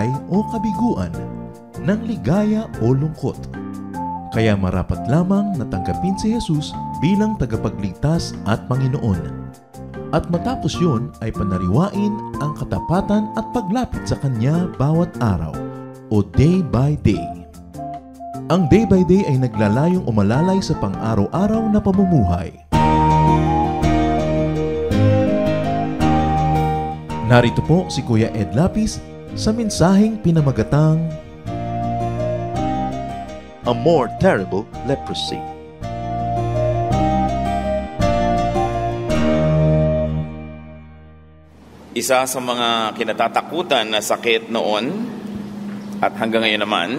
tagumpay o kabiguan, ng ligaya o lungkot. Kaya marapat lamang na tanggapin si Jesus bilang tagapagligtas at Panginoon. At matapos yun ay panariwain ang katapatan at paglapit sa Kanya bawat araw o day by day. Ang day by day ay naglalayong umalalay sa pang-araw-araw na pamumuhay. Narito po si Kuya Ed Lapis sa mensaheng pinamagatang A More Terrible Leprosy. Isa sa mga kinatatakutan na sakit noon at hanggang ngayon naman,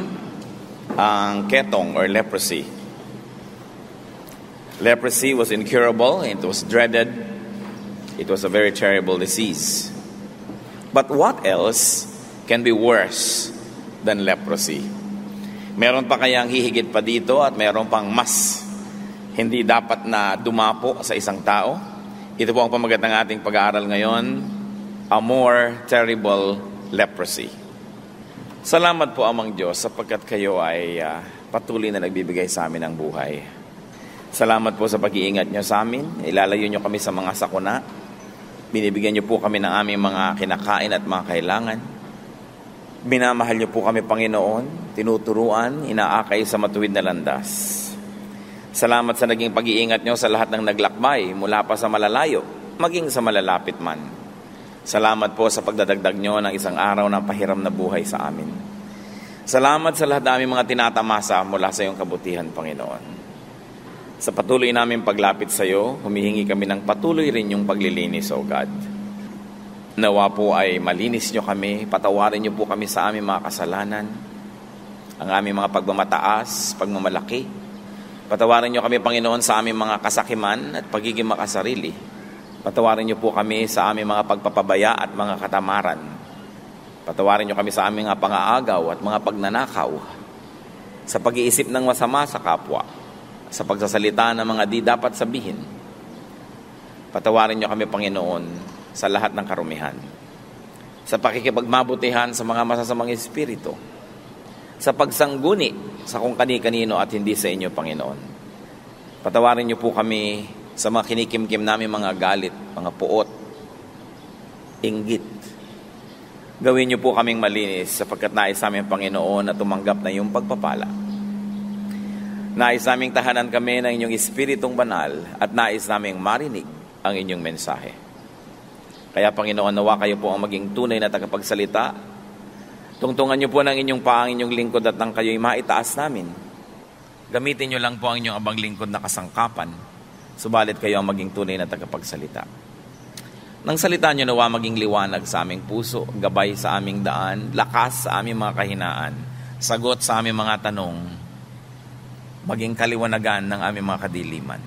ang ketong or leprosy. Leprosy was incurable, it was dreaded, it was a very terrible disease. But what else can be worse than leprosy? Meron pa kayang hihigit pa dito at meron pang mas hindi dapat na dumapo sa isang tao? Ito po ang pamagat ng ating pag-aaral ngayon, A More Terrible Leprosy. Salamat po, Amang Diyos, sapagkat kayo ay patuloy na nagbibigay sa amin ng buhay. Salamat po sa pag-iingat niyo sa amin. Ilalayo niyo kami sa mga sakuna. Binibigyan niyo po kami ng aming mga kinakain at mga kailangan. Minamahal niyo po kami, Panginoon, tinuturuan, inaakay sa matuwid na landas. Salamat sa naging pag-iingat niyo sa lahat ng naglakbay mula pa sa malalayo, maging sa malalapit man. Salamat po sa pagdadagdag niyo ng isang araw ng pahiram na buhay sa amin. Salamat sa lahat ng aming mga tinatamasa mula sa iyong kabutihan, Panginoon. Sa patuloy namin paglapit sa iyo, humihingi kami ng patuloy rin yung paglilinis, O God. Nawa po ay malinis niyo kami, patawarin niyo po kami sa aming mga kasalanan, ang aming mga pagmamataas, pagmamalaki. Patawarin niyo kami, Panginoon, sa aming mga kasakiman at pagiging makasarili. Patawarin niyo po kami sa aming mga pagpapabaya at mga katamaran. Patawarin niyo kami sa aming mga pangaagaw at mga pagnanakaw, sa pag-iisip ng masama sa kapwa, sa pagsasalita ng mga di dapat sabihin. Patawarin niyo kami, Panginoon, sa lahat ng karumihan, sa pakikipagmabutihan sa mga masasamang espiritu, sa pagsangguni sa kung kani-kanino at hindi sa inyo, Panginoon. Patawarin niyo po kami sa mga kinikimkim namin mga galit, mga puot, inggit. Gawin niyo po kaming malinis sapagkat nais namin, Panginoon, na tumanggap na iyong pagpapala. Nais naming tahanan kami ng inyong Espiritong Banal at nais naming marinig ang inyong mensahe. Kaya, Panginoon, nawa kayo po ang maging tunay na tagapagsalita. Tungtungan niyo po ng inyong paang inyong lingkod at nang kayo'y maitaas namin. Gamitin niyo lang po ang inyong abang lingkod na kasangkapan, subalit kayo ang maging tunay na tagapagsalita. Nang salita niyo nawa maging liwanag sa aming puso, gabay sa aming daan, lakas sa aming mga kahinaan, sagot sa aming mga tanong, maging kaliwanagan ng aming mga kadiliman.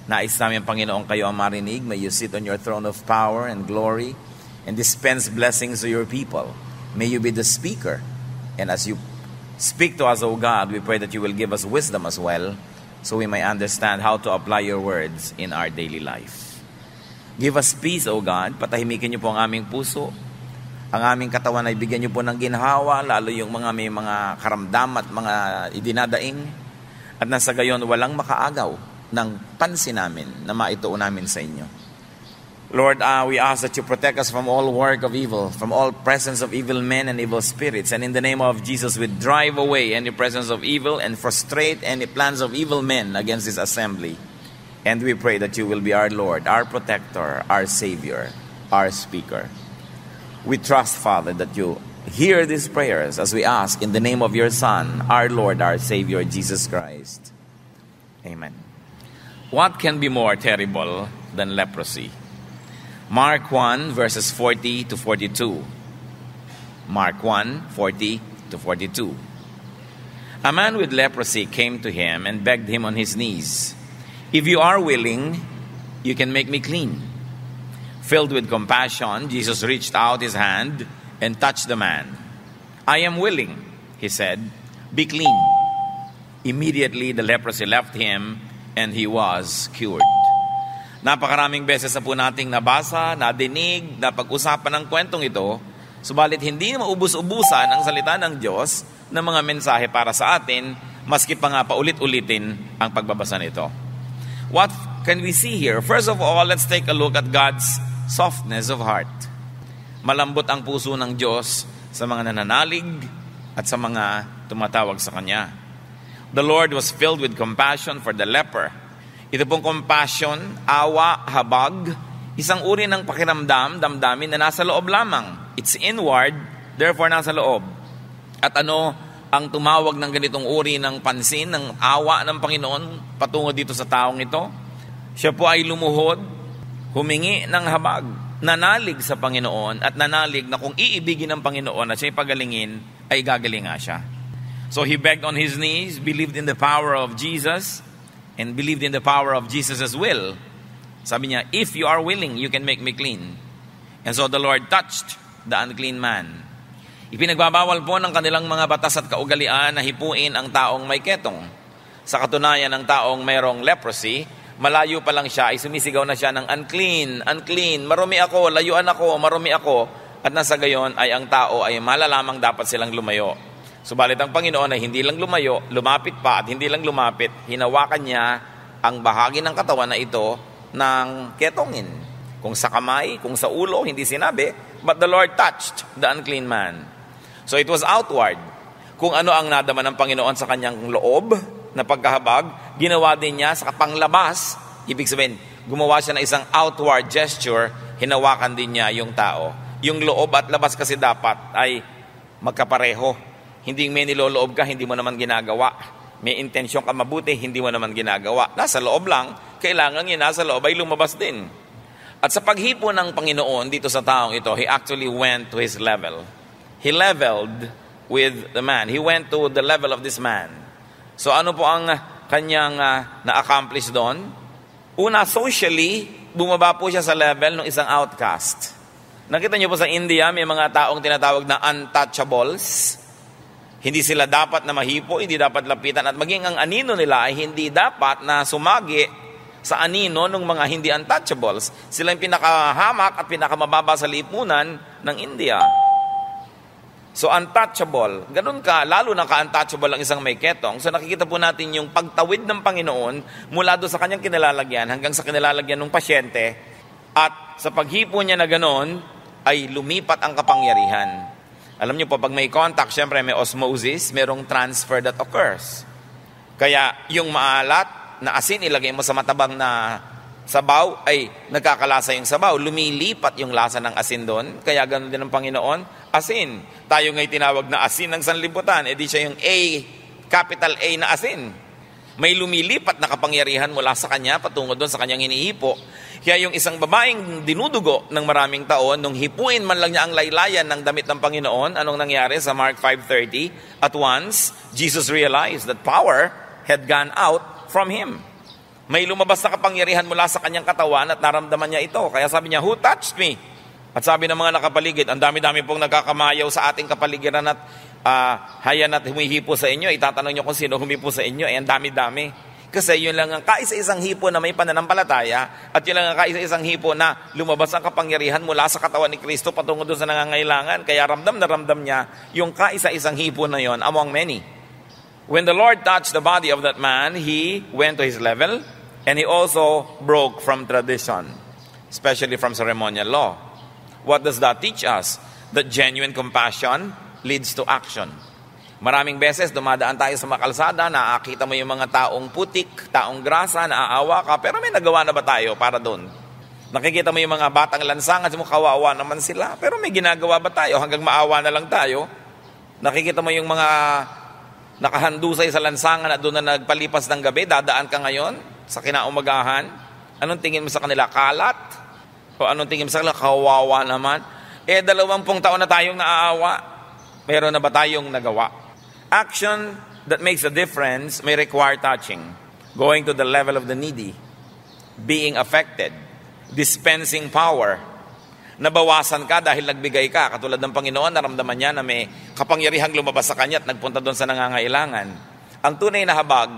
Nais namin, Panginoon, kayo ang marinig. May you sit on your throne of power and glory and dispense blessings to your people. May you be the speaker. And as you speak to us, O God, we pray that you will give us wisdom as well so we may understand how to apply your words in our daily life. Give us peace, O God. Patahimikin niyo po ang aming puso. Ang aming katawan ay bigyan niyo po ng ginhawa, lalo yung mga may mga karamdam at mga idinadaing. At nasa gayon, walang makaagaw ng pansin namin na maituon namin sa inyo. Lord, we ask that you protect us from all work of evil, from all presence of evil men and evil spirits. And in the name of Jesus, we drive away any presence of evil and frustrate any plans of evil men against this assembly. And we pray that you will be our Lord, our protector, our Savior, our speaker. We trust, Father, that you hear these prayers as we ask in the name of your Son, our Lord, our Savior, Jesus Christ. Amen. What can be more terrible than leprosy? Mark 1, verses 40 to 42. Mark 1, 40 to 42. A man with leprosy came to him and begged him on his knees, "If you are willing, you can make me clean." Filled with compassion, Jesus reached out his hand and touched the man. "I am willing," he said, "be clean." Immediately, the leprosy left him and he was cured. Napakaraming beses na po nating nabasa, nadinig, napag-usapan ng kwentong ito, Subalit hindi maubos-ubusan ang salita ng Diyos ng mga mensahe para sa atin, maski pa nga paulit-ulitin ang pagbabasa nito. What can we see here? First of all, let's take a look at God's softness of heart. Malambot ang puso ng Diyos sa mga nananalig at sa mga tumatawag sa Kanya. The Lord was filled with compassion for the leper. Ito pong compassion, awa, habag, isang uri ng pakiramdam, damdamin na nasa loob lamang. It's inward, therefore nasa loob. At ano ang tumawag ng ganitong uri ng pansin, ng awa ng Panginoon patungo dito sa taong ito? Siya po ay lumuhod, humingi ng habag, nanalig sa Panginoon at nanalig na kung iibigin ng Panginoon at siya'y pagalingin, ay gagaling nga siya. So he begged on his knees, believed in the power of Jesus, and believed in the power of Jesus' will. Sabi niya, if you are willing, you can make me clean. And so the Lord touched the unclean man. Ipinagbabawal po ng kanilang mga batas at kaugalian na hipuin ang taong may ketong. Sa katunayan ng taong mayroong leprosy, malayo pa lang siya ay sumisigaw na siya ng unclean, unclean, marumi ako, layuan ako, marumi ako. At nasa gayon ay ang tao ay malalamang dapat silang lumayo. Subalit ang Panginoon ay hindi lang lumayo, lumapit pa at hindi lang lumapit, hinawakan niya ang bahagi ng katawan na ito ng ketongin. Kung sa kamay, kung sa ulo, hindi sinabi, but the Lord touched the unclean man. So it was outward. Kung ano ang nadama ng Panginoon sa kanyang loob na pagkahabag, ginawa din niya sa panglabas. Ibig sabihin, gumawa siya ng isang outward gesture, hinawakan din niya yung tao. Yung loob at labas kasi dapat ay magkapareho. Hindi may niloloob ka, hindi mo naman ginagawa. May intensyon ka mabuti, hindi mo naman ginagawa. Nasa loob lang, kailangan yun nasa loob ay lumabas din. At sa paghipo ng Panginoon dito sa taong ito, He actually went to his level. He leveled with the man. He went to the level of this man. So ano po ang kanyang na-accomplish doon? Una, socially, bumaba po siya sa level ng isang outcast. Nakita niyo po sa India, may mga taong tinatawag na untouchables. Hindi sila dapat na mahipo, hindi dapat lapitan. At maging ang anino nila ay hindi dapat na sumagi sa anino ng mga hindi untouchables. Sila yung pinakahamak at pinakamababa sa lipunan ng India. So untouchable, ganun ka, lalo na ka-untouchable ang isang may ketong. So nakikita po natin yung pagtawid ng Panginoon mula doon sa kanyang kinalalagyan hanggang sa kinalalagyan ng pasyente. At sa paghipo niya na ganun, ay lumipat ang kapangyarihan. Alam niyo po, pag may contact, syempre may osmosis, merong transfer that occurs. Kaya yung maalat na asin, ilagay mo sa matabang na sabaw, ay nagkakalasa yung sabaw. Lumilipat yung lasa ng asin doon. Kaya ganoon din ang Panginoon, asin. Tayo nga'y tinawag na asin ng sanlibutan. E di siya yung A, capital A na asin. May lumilipat na kapangyarihan mula sa kanya patungo doon sa kanyang hinihipo. Kaya yung isang babaeng dinudugo ng maraming taon, nung hipuin man lang niya ang laylayan ng damit ng Panginoon, anong nangyari sa Mark 5:30? At once, Jesus realized that power had gone out from him. May lumabas na kapangyarihan mula sa kanyang katawan at naramdaman niya ito. Kaya sabi niya, who touched me? At sabi ng mga nakapaligid, ang dami-dami pong nagkakamayaw sa ating kapaligiran at hayan at humihipo sa inyo. Itatanong niyo kung sino humipo sa inyo. Ang dami-dami. Kasi yun lang ang kaisa-isang hipo na may pananampalataya at yun lang ang kaisa-isang hipo na lumabas ang kapangyarihan mula sa katawan ni Kristo patungo doon sa nangangailangan. Kaya ramdam na ramdam niya yung kaisa-isang hipo na yon among many. When the Lord touched the body of that man, He went to his level and He also broke from tradition, especially from ceremonial law. What does that teach us? That genuine compassion leads to action. Maraming beses dumadaan tayo sa mga kalsada, nakakita mo yung mga taong putik, taong grasa, naaawa ka, pero may nagawa na ba tayo para doon? Nakikita mo yung mga batang lansangan, kawawa naman sila, pero may ginagawa ba tayo hanggang maawa na lang tayo? Nakikita mo yung mga nakahandusay sa lansangan at doon na nagpalipas ng gabi, dadaan ka ngayon sa kinaumagahan. Anong tingin mo sa kanila? Kalat? O anong tingin mo sa kanila? Kawawa naman. 20 taon na tayong naaawa. Meron na ba tayong nagawa? Action that makes a difference may require touching, going to the level of the needy, being affected, dispensing power. Nabawasan ka dahil nagbigay ka. Katulad ng Panginoon, naramdaman niya na may kapangyarihang lumabas sa kanya at nagpunta doon sa nangangailangan. Ang tunay na habag,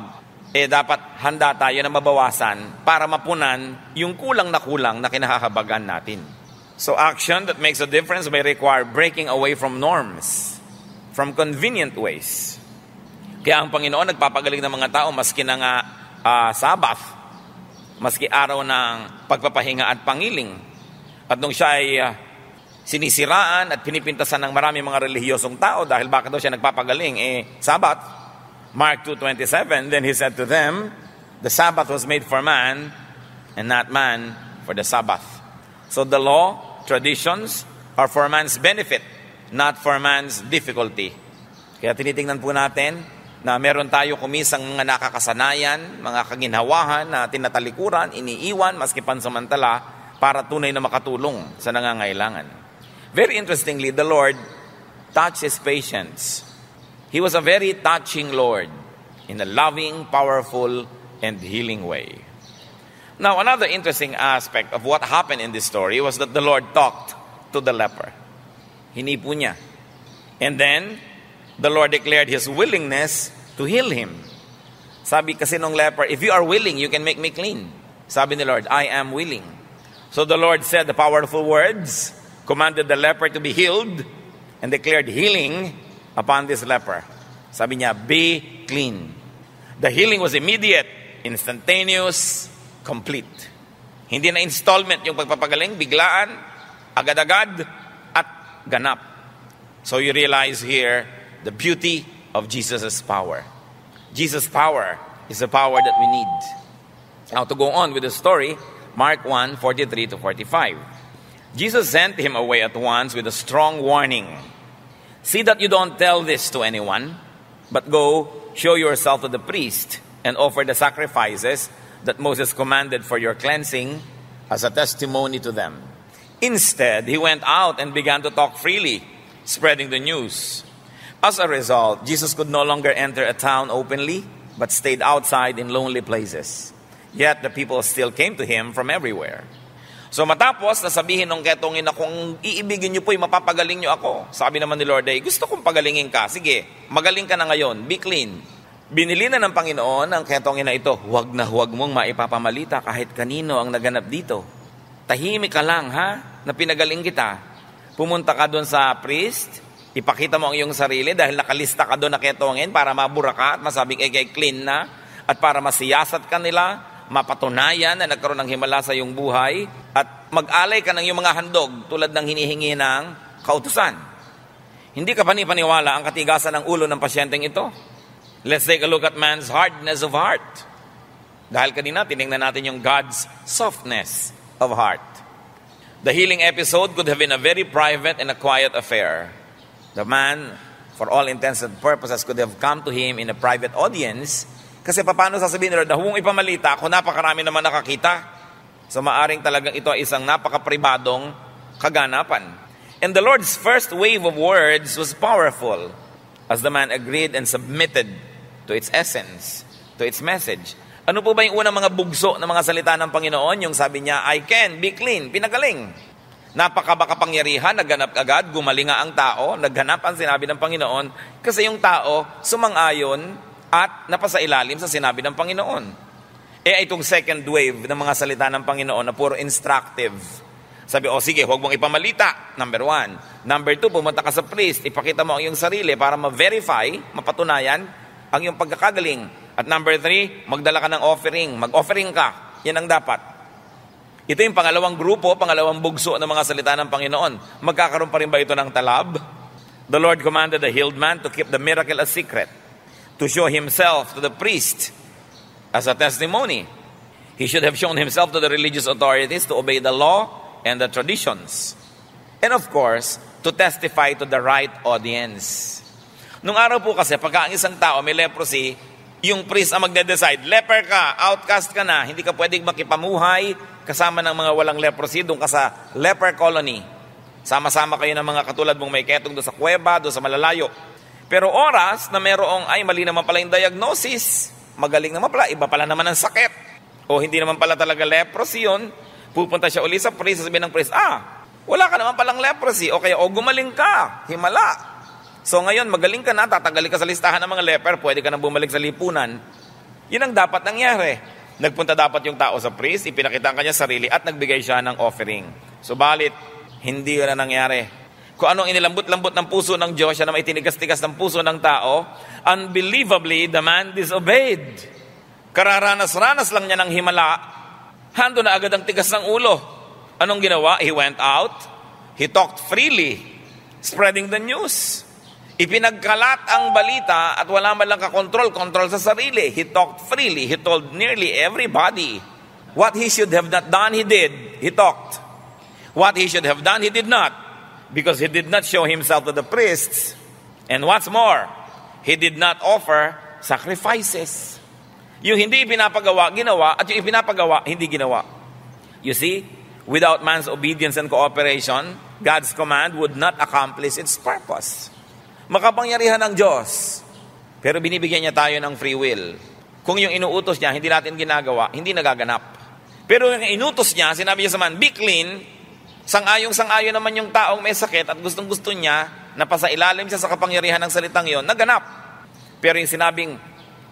dapat handa tayo na mabawasan para mapunan yung kulang na kinahahabagan natin. So action that makes a difference may require breaking away from norms, from convenient ways. Kaya ang Panginoon nagpapagaling ng mga tao maski na nga Sabbath, maski araw ng pagpapahinga at pangiling. At nung siya ay sinisiraan at pinipintasan ng marami mga relihiyosong tao dahil bakit daw siya nagpapagaling? Sabbath. Mark 2:27, then he said to them, the Sabbath was made for man and not man for the Sabbath. So the law, traditions are for man's benefit, not for man's difficulty. Kaya tinitingnan po natin na meron tayo kumisang mga nakakasanayan, mga kaginhawahan na tinatalikuran, iniiwan, maski pansamantala, para tunay na makatulong sa nangangailangan. Very interestingly, the Lord touched His patience. He was a very touching Lord in a loving, powerful, and healing way. Now, another interesting aspect of what happened in this story was that the Lord talked to the leper. Hinipo niya. And then, the Lord declared His willingness to heal him. Sabi kasi nung leper, if you are willing, you can make me clean. Sabi ni Lord, I am willing. So the Lord said the powerful words, commanded the leper to be healed, and declared healing upon this leper. Sabi niya, be clean. The healing was immediate, instantaneous, complete. Hindi na installment yung pagpapagaling, biglaan, agad-agad, at ganap. So you realize here the beauty of Jesus' power. Jesus' power is the power that we need. Now to go on with the story, Mark 1:43-45. Jesus sent him away at once with a strong warning. See that you don't tell this to anyone, but go show yourself to the priest and offer the sacrifices that Moses commanded for your cleansing as a testimony to them. Instead, he went out and began to talk freely, spreading the news. As a result, Jesus could no longer enter a town openly, but stayed outside in lonely places. Yet the people still came to him from everywhere. So matapos, nasabihin ng ketongin na kung iibigin niyo po'y mapapagaling niyo ako. Sabi naman ni Lord, gusto kong pagalingin ka. Sige, magaling ka na ngayon. Be clean. Binili na ng Panginoon ang ketongin na ito. Huwag na huwag mong maipapamalita kahit kanino ang naganap dito. Tahimik ka lang, ha? Na pinagaling kita. Pumunta ka doon sa priest, ipakita mo ang iyong sarili dahil nakalista ka doon na ketongin para mabura ka at masabing clean na at para masiyasat ka nila, mapatunayan na nagkaroon ng himala sa iyong buhay at mag-alay ka ng iyong mga handog tulad ng hinihingi ng kautusan. Hindi ka panipaniwala ang katigasan ng ulo ng pasyenteng ito. Let's take a look at man's hardness of heart. Dahil kanina, tinignan natin yung God's softness of heart. The healing episode could have been a very private and a quiet affair. The man, for all intents and purposes, could have come to him in a private audience. Kasi paano sasabihin ni Lord na huwag ipamalita ako, napakarami naman nakakita. So maaring talagang ito ay isang napakapribadong kaganapan. And the Lord's first wave of words was powerful as the man agreed and submitted to its essence, to its message. Ano po ba yung unang mga bugso ng mga salita ng Panginoon? Yung sabi niya, I can be clean, pinagaling. Napakabakapangyarihan, nagganap agad, gumaling nga ang tao, nagganap ang sinabi ng Panginoon kasi yung tao sumang-ayon at napasailalim sa sinabi ng Panginoon. Itong second wave ng mga salita ng Panginoon na puro instructive. Sabi, sige, huwag mong ipamalita. Number 1. Number 2, pumunta ka sa priest, ipakita mo ang iyong sarili para ma-verify, mapatunayan ang iyong pagkakagaling. At number 3, magdala ka ng offering. Mag-offering ka. Yan ang dapat. Ito yung pangalawang grupo, pangalawang bugso ng mga salita ng Panginoon. Magkakaroon pa rin ba ito ng talab? The Lord commanded the healed man to keep the miracle a secret, to show himself to the priest as a testimony. He should have shown himself to the religious authorities to obey the law and the traditions. And of course, to testify to the right audience. Nung araw po kasi, pagka ang isang tao may leprosy, yung priest ang magde-decide, leper ka, outcast ka na, hindi ka pwedeng makipamuhay kasama ng mga walang leprosy, doon ka sa leper colony. Sama-sama kayo ng mga katulad mong may ketong doon sa kuweba, doon sa malalayo. Pero oras na merong, mali naman pala yung diagnosis, magaling naman pala, iba pala naman ang sakit, o hindi naman pala talaga leprosy yun, pupunta siya uli sa priest, sabihin ng priest, wala ka naman palang leprosy, o kaya, gumaling ka, himala. So ngayon, magaling ka na, tatagali ka sa listahan ng mga leper, pwede ka na bumalik sa lipunan. Yun ang dapat nangyari. Nagpunta dapat yung tao sa priest, ipinakita ang kanya sarili at nagbigay siya ng offering. Subalit, Hindi yun na nangyari. Kung anong inilambot-lambot ng puso ng Diyos, siya na may tinigas-tigas ng puso ng tao, unbelievably, the man disobeyed. Kararanas-ranas lang niya ng himala, hando na agad ang tigas ng ulo. Anong ginawa? He went out, he talked freely, spreading the news. Ipinagkalat ang balita at wala man lang control sa sarili. He talked freely. He told nearly everybody. What he should have not done, he did. He talked. What he should have done, he did not. Because he did not show himself to the priests. And what's more, he did not offer sacrifices. Yung hindi ipinapagawa, ginawa. At yung ipinapagawa, hindi ginawa. You see, without man's obedience and cooperation, God's command would not accomplish its purpose. Makapangyarihan ng Diyos, pero binibigyan niya tayo ng free will. Kung yung inuutos niya, hindi natin ginagawa, hindi nagaganap. Pero yung inutos niya, sinabi niya sa man, be clean, sang-ayong-sangayon naman yung taong may sakit at gustong-gusto niya na pasailalim siya sa kapangyarihan ng salitang yon, naganap. Pero yung sinabing,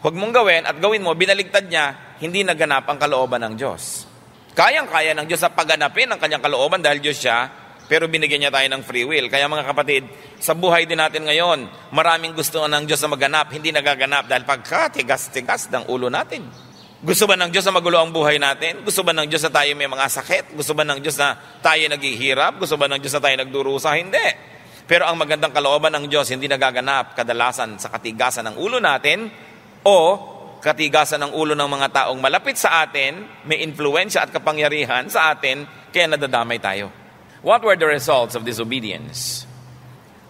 huwag mong gawin at gawin mo, binaligtad niya, hindi naganap ang kalooban ng Diyos. Kayang-kaya ng Diyos sa pagganapin ang kanyang kalooban dahil Diyos siya, pero binigyan niya tayo ng free will. Kaya mga kapatid, sa buhay din natin ngayon, maraming gusto ng Diyos na maganap, hindi nagaganap dahil pagkatigas-tigas ng ulo natin. Gusto ba ng Diyos na magulo ang buhay natin? Gusto ba ng Diyos na tayo may mga sakit? Gusto ba ng Diyos na tayo naghihirap? Gusto ba ng Diyos na tayo nagdurusa? Hindi. Pero ang magandang kalooban ng Diyos hindi nagaganap kadalasan sa katigasan ng ulo natin o katigasan ng ulo ng mga taong malapit sa atin, may influensya at kapangyarihan sa atin, kaya nadadamay tayo. What were the results of disobedience?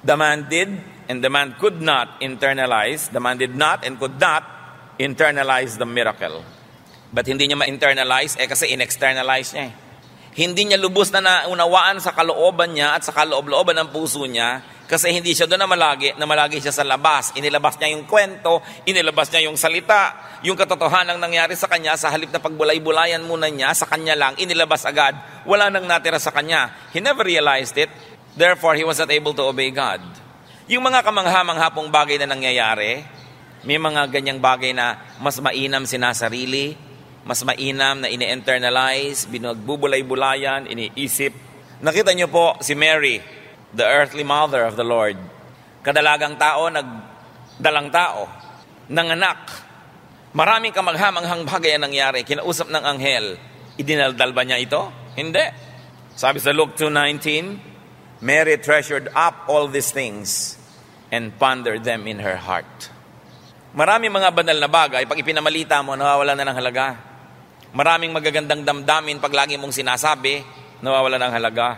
The man did and the man could not internalize. The man did not and could not internalize the miracle. But hindi niya ma-internalize kasi in-externalize niya. Hindi niya lubos na naunawaan sa kalooban niya at sa kaloob-looban ng puso niya kasi hindi siya doon na malagi siya sa labas. Inilabas niya yung kwento, inilabas niya yung salita, yung katotohanan nangyari sa kanya sa halip na pagbulay-bulayan muna niya sa kanya lang, inilabas agad. Wala nang natira sa kanya. He never realized it. Therefore, he was not able to obey God. Yung mga kamangha-mangha pong bagay na nangyayari, may mga ganyang bagay na mas mainam sinasarili, mas mainam na ini-internalize, binagbubulay-bulayan, iniisip. Nakita niyo po si Mary, the earthly mother of the Lord. Kadalagang tao, nagdalang tao, nanganak. Maraming kamangha-manghang bagay ang nangyari. Kinausap ng anghel. Idinaldal ba niya ito? Hindi. Sabi sa Luke 2:19, Mary treasured up all these things and pondered them in her heart. Maraming mga banal na bagay, pag ipinamalita mo, nawawala na ng halaga. Maraming magagandang damdamin, pag lagi mong sinasabi, nawawala ng halaga.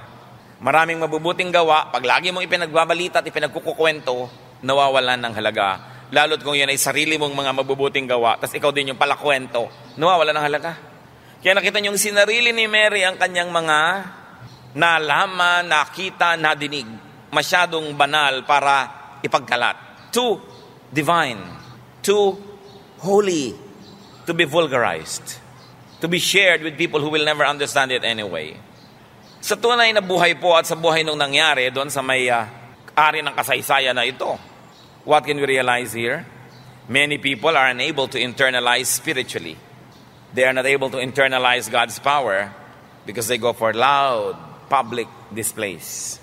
Maraming mabubuting gawa, pag lagi mong ipinagbabalita at ipinagkukukwento, nawawala ng halaga. Lalo't kung yan ay sarili mong mga mabubuting gawa, tas ikaw din yung palakwento, nawawala ng halaga. Kaya nakita niyo yung sinarili ni Mary ang kanyang mga nalaman, nakita, nadinig. Masyadong banal para ipagkalat. Too divine, too holy to be vulgarized, to be shared with people who will never understand it anyway. Sa tunay na buhay po at sa buhay nung nangyari doon sa may ari ng kasaysayan na ito, what can we realize here? Many people are unable to internalize spiritually. They are not able to internalize God's power because they go for loud public displays.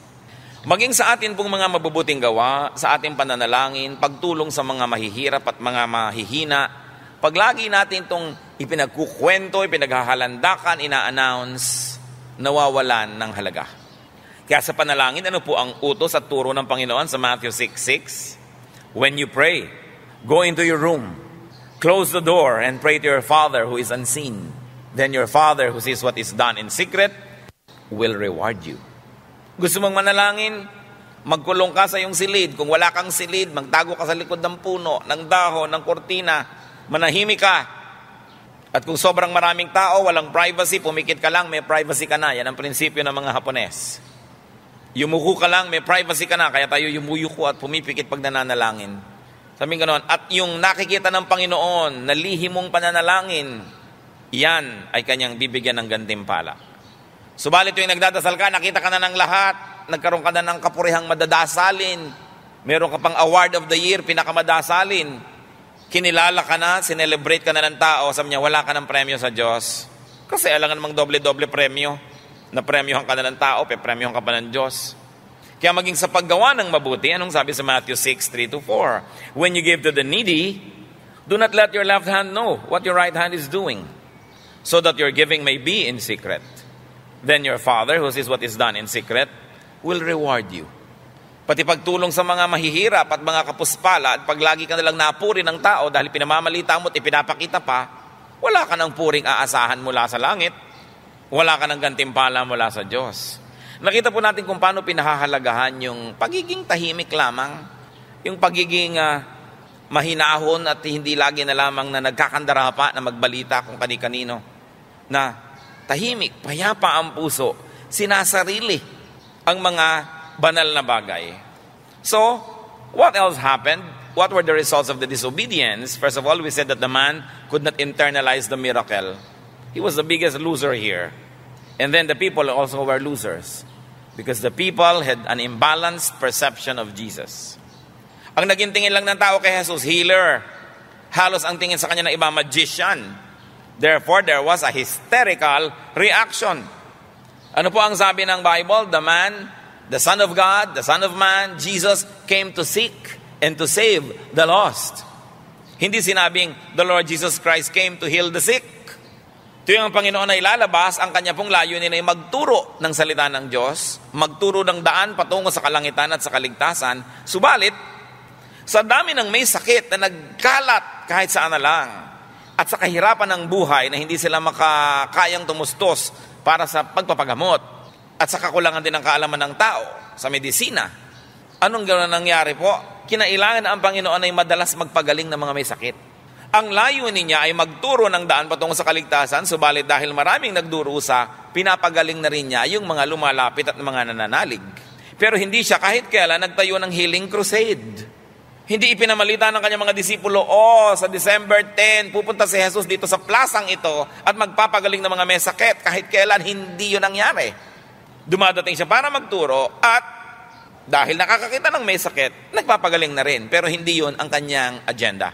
Maging sa atin pong mga mabubuting gawa, sa ating pananalangin, pagtulong sa mga mahihirap at mga mahihina, pag lagi natin itong ipinagkukwento, ipinaghahalandakan, ina-announce, nawawalan ng halaga. Kaya sa panalangin, ano po ang utos at turo ng Panginoon sa Matthew 6:6? When you pray, go into your room, close the door, and pray to your Father who is unseen. Then your Father who sees what is done in secret will reward you. Gusto mong manalangin? Magkulong ka sa iyong silid. Kung wala kang silid, magtago ka sa likod ng puno, ng dahon, ng kortina. Manahimik ka. At kung sobrang maraming tao, walang privacy, pumikit ka lang, may privacy ka na. Yan ang prinsipyo ng mga Hapones. Yumuko ka lang, may privacy ka na. Kaya tayo yumuyuko at pumipikit pag nananalangin. Sabi ganoon. At yung nakikita ng Panginoon na lihim mong pananalangin, yan ay kanyang bibigyan ng gantimpala. Subalit yung nagdadasal ka, nakita ka na ng lahat, nagkaroon ka na ng kapurihang madadasalin, meron ka pang award of the year, pinakamadasalin, kinilala ka na, sinelebrate ka na ng tao, sabi niya, wala ka ng premyo sa Diyos. Kasi alangan namang doble-doble premyo. Napremyohan ka na ng tao, pepremyohan ka pa ng Diyos. Kaya maging sa paggawa ng mabuti, anong sabi sa Matthew 6:3-4? When you give to the needy, do not let your left hand know what your right hand is doing, so that your giving may be in secret. Then your Father, who sees what is done in secret, will reward you. Pati pagtulong sa mga mahihirap at mga kapuspala at paglagi ka nalang napuri ng tao dahil pinamamalita mo at ipinapakita pa, wala ka ng puring aasahan mula sa langit. Wala ka ng gantimpala mula sa Diyos. Nakita po natin kung paano pinahahalagahan yung pagiging tahimik lamang, yung pagiging mahinahon at hindi lagi na lamang na nagkakandara pa na magbalita kung kani-kanino. Na tahimik, payapa ang puso, sinasarili ang mga banal na bagay. So, what else happened? What were the results of the disobedience? First of all, we said that the man could not internalize the miracle. He was the biggest loser here. And then the people also were losers because the people had an imbalanced perception of Jesus. Ang naging tingin lang ng tao kay Jesus, healer. Halos ang tingin sa kanya ng iba, magician. Therefore, there was a hysterical reaction. Ano po ang sabi ng Bible? The man, the Son of God, the Son of Man, Jesus came to seek and to save the lost. Hindi sinabing, the Lord Jesus Christ came to heal the sick. Ito yung Panginoon na ilalabas, ang kanya pong layunin ay magturo ng salita ng Diyos, magturo ng daan patungo sa kalangitan at sa kaligtasan. Subalit, sa dami ng may sakit na nagkalat kahit saan na lang, at sa kahirapan ng buhay na hindi sila makakayang tumustos para sa pagpapagamot, at sa kakulangan din ng kaalaman ng tao sa medisina, anong gano'n nangyari po? Kinailangan na ang Panginoon ay madalas magpagaling ng mga may sakit. Ang layunin niya ay magturo ng daan patungo sa kaligtasan, subalit dahil maraming nagdurusa, pinapagaling na rin niya yung mga lumalapit at mga nananalig. Pero hindi siya kahit kailan nagtayo ng healing crusade. Hindi ipinamalita ng kanyang mga disipulo, sa December 10, pupunta si Jesus dito sa plasang ito at magpapagaling ng mga may sakit. Kahit kailan, hindi yun nangyari. Dumadating siya para magturo at dahil nakakakita ng may sakit, nagpapagaling na rin. Pero hindi yun ang kanyang agenda.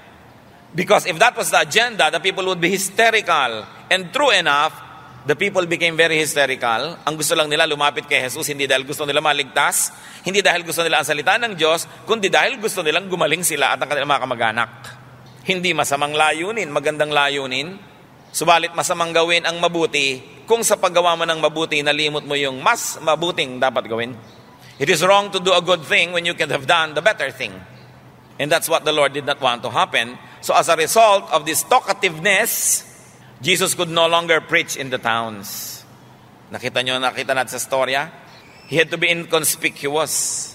Because if that was the agenda, the people would be hysterical. And true enough, the people became very hysterical. Ang gusto lang nila lumapit kay Jesus, hindi dahil gusto nila maligtas, hindi dahil gusto nila ang salita ng Diyos, kundi dahil gusto nilang gumaling sila at ang kanilang mga kamag-anak. Hindi masamang layunin, magandang layunin. Subalit masamang gawin ang mabuti kung sa paggawa mo ng mabuti, nalimot mo yung mas mabuting dapat gawin. It is wrong to do a good thing when you could have done the better thing. And that's what the Lord did not want to happen. So as a result of this talkativeness, Jesus could no longer preach in the towns. Nakita natin sa storya? He had to be inconspicuous.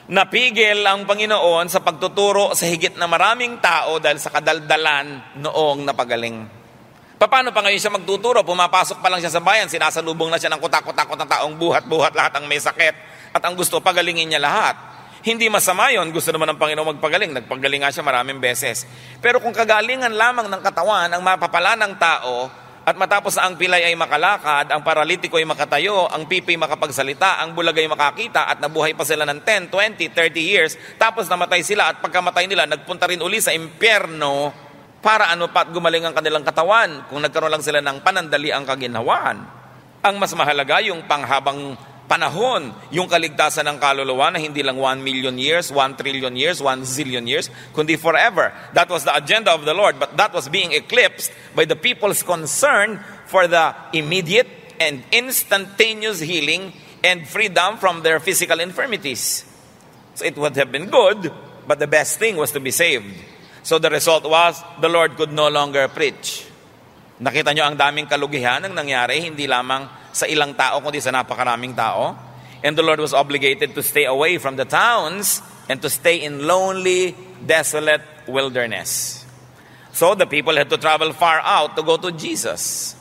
Napigil ang Panginoon sa pagtuturo sa higit na maraming tao dahil sa kadaldalan noong napagaling. Paano pa ngayon siya magtuturo? Pumapasok pa lang siya sa bayan, sinasalubong na siya ng kutak-kutakot ng taong buhat-buhat lahat ang may sakit. At ang gusto, pagalingin niya lahat. Hindi masama yun. Gusto naman ng Panginoon magpagaling. Nagpagaling nga siya maraming beses. Pero kung kagalingan lamang ng katawan ang mapapala ng tao at matapos na ang pilay ay makalakad, ang paralitiko ay makatayo, ang pipi makapagsalita, ang bulag ay makakita at nabuhay pa sila ng 10, 20, 30 years, tapos namatay sila at pagkamatay nila, nagpunta rin uli sa impyerno para pat gumaling ang kanilang katawan kung nagkaroon lang sila ng panandali ang kaginhawaan. Ang mas mahalaga yung panghabang panahon, yung kaligtasan ng kaluluwa na hindi lang 1 million years, 1 trillion years, 1 zillion years, kundi forever. That was the agenda of the Lord, but that was being eclipsed by the people's concern for the immediate and instantaneous healing and freedom from their physical infirmities. So it would have been good, but the best thing was to be saved. So the result was, the Lord could no longer preach. Nakita nyo ang daming kalugihan ang nangyari, hindi lamang sa ilang tao, kundi sa napakaraming tao. And the Lord was obligated to stay away from the towns and to stay in lonely, desolate wilderness. So the people had to travel far out to go to Jesus.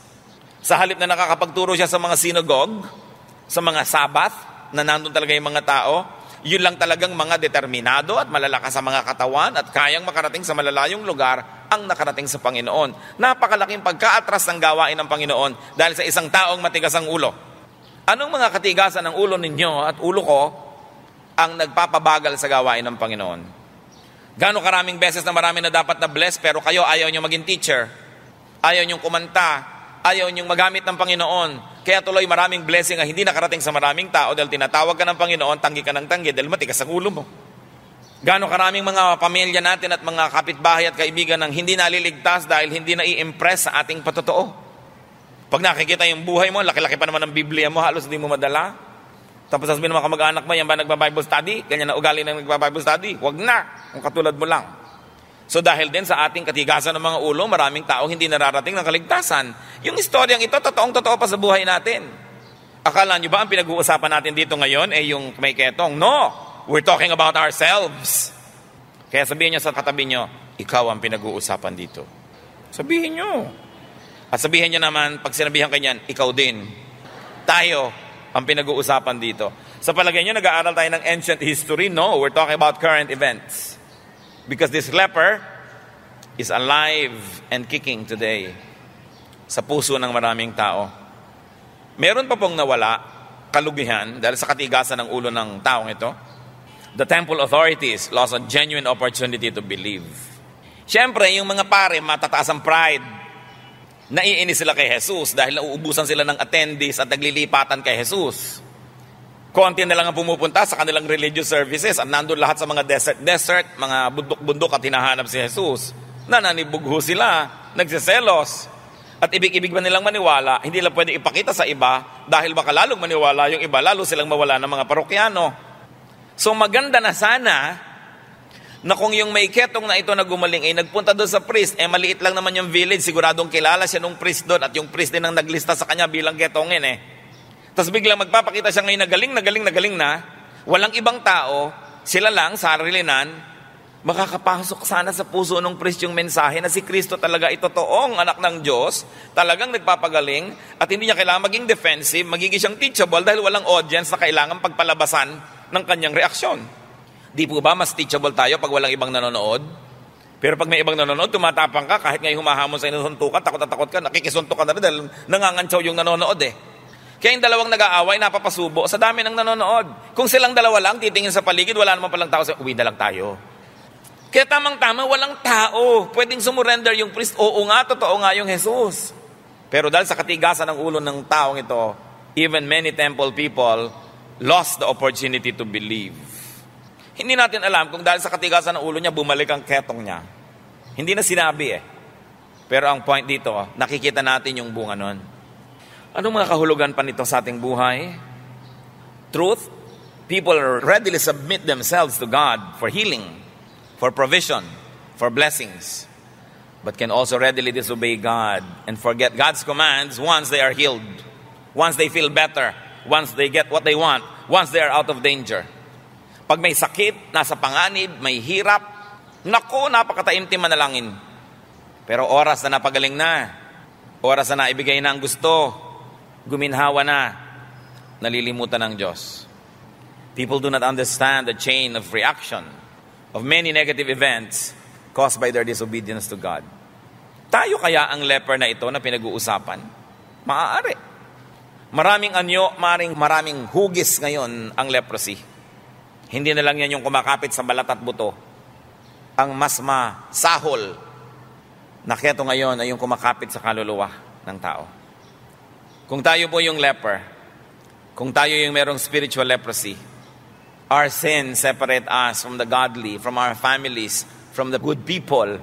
Sa halip na nakakapagturo siya sa mga synagogue, sa mga Sabbath, na nandun talaga yung mga tao, yun lang talagang mga determinado at malalakas sa mga katawan at kayang makarating sa malalayong lugar ang nakarating sa Panginoon. Napakalaking pagkaatras ng gawain ng Panginoon dahil sa isang taong matigas ang ulo. Anong mga katigasan ng ulo ninyo at ulo ko ang nagpapabagal sa gawain ng Panginoon? Gano'ng karaming beses na marami na dapat na bless pero kayo ayaw nyo maging teacher, ayaw nyo kumanta, ayaw niyong magamit ng Panginoon. Kaya tuloy maraming blessing ang hindi nakarating sa maraming tao dahil tinatawag ka ng Panginoon, tanggi ka ng tanggi dahil matigas ang ulo mo. Gaano karaming mga pamilya natin at mga kapitbahay at kaibigan ang hindi naliligtas dahil hindi na-i-impress sa ating patotoo. Pag nakikita yung buhay mo, laki-laki pa naman ng Biblia mo, halos hindi mo madala. Tapos sasabihin ng mga kamag-anak mo, yan ba nagba-Bible study? Ganyan na ugali ng nagba-Bible study? Huwag na, kung katulad mo lang. So dahil din sa ating katigasan ng mga ulo, maraming tao hindi nararating ng kaligtasan. Yung istoryang ito, totoong-totoo pa sa buhay natin. Akala nyo ba ang pinag-uusapan natin dito ngayon ay yung may ketong? No! We're talking about ourselves. Kaya sabihin nyo sa katabi nyo, ikaw ang pinag-uusapan dito. Sabihin nyo. At sabihin nyo naman, pag sinabihan kanyan, ikaw din. Tayo ang pinag-uusapan dito. Sa palagay nyo, nag-aaral tayo ng ancient history? No, we're talking about current events. Because this leper is alive and kicking today sa puso ng maraming tao. Meron pa pong nawala, kalugihan, dahil sa katigasan ng ulo ng taong ito. The temple authorities lost a genuine opportunity to believe. Siyempre, yung mga pare, matataas ang pride. Naiinis sila kay Jesus dahil nauubusan sila ng attendees at naglilipatan kay Jesus. Konti na lang ang pumupunta sa kanilang religious services at nandun lahat sa mga desert, mga bundok-bundok at hinahanap si Jesus. Nananibugho sila, nagsiselos. At ibig-ibig ba nilang maniwala, hindi lang pwede ipakita sa iba dahil baka lalong maniwala yung iba, lalo silang mawala ng mga parokyano. So maganda na sana na kung yung may ketong na ito na gumaling ay nagpunta doon sa priest, maliit lang naman yung village, siguradong kilala siya nung priest doon at yung priest din ang naglista sa kanya bilang ketongin Tapos biglang magpapakita siya ngayon na galing na, walang ibang tao, sila lang, sarilinan, makakapasok sana sa puso ng priest yung mensahe na si Kristo talaga ay totoong anak ng Diyos, talagang nagpapagaling, at hindi niya kailangan maging defensive, magiging siyang teachable dahil walang audience na kailangan pagpalabasan ng kanyang reaksyon. Di po ba mas teachable tayo pag walang ibang nanonood? Pero pag may ibang nanonood, tumatapang ka, kahit ngayon humahamon sa inusuntukan, takot ka, nakikisuntok ka na rin dahil nangangantsaw yung nanonood Kaya yung dalawang nag-aaway, napapasubo sa dami ng nanonood. Kung silang dalawa lang, titingin sa paligid, wala naman palang tao, uwi na lang tayo. Kaya tamang-tama, walang tao. Pwedeng sumurrender yung priest, oo nga, totoo nga yung Jesus. Pero dahil sa katigasan ng ulo ng taong ito, even many temple people lost the opportunity to believe. Hindi natin alam kung dahil sa katigasan ng ulo niya, bumalik ang ketong niya. Hindi na sinabi Pero ang point dito, nakikita natin yung bunga nun. Anong mga kahulugan pa nito sa ating buhay? Truth, people readily submit themselves to God for healing, for provision, for blessings, but can also readily disobey God and forget God's commands once they are healed, once they feel better, once they get what they want, once they are out of danger. Pag may sakit, nasa panganib, may hirap, naku, napakataimtim manalangin. Pero oras na napagaling na, oras na naibigay na ang gusto, guminhawa na, nalilimutan ng Diyos. People do not understand the chain of reaction of many negative events caused by their disobedience to God. Tayo kaya ang leper na ito na pinag-uusapan? Maaari. Maraming anyo, maraming hugis ngayon ang leprosy. Hindi na lang yan yung kumakapit sa balat at buto. Ang mas masahol na keto ngayon ay yung kumakapit sa kaluluwa ng tao. Kung tayo po yung leper, kung tayo yung merong spiritual leprosy, our sins separate us from the godly, from our families, from the good people.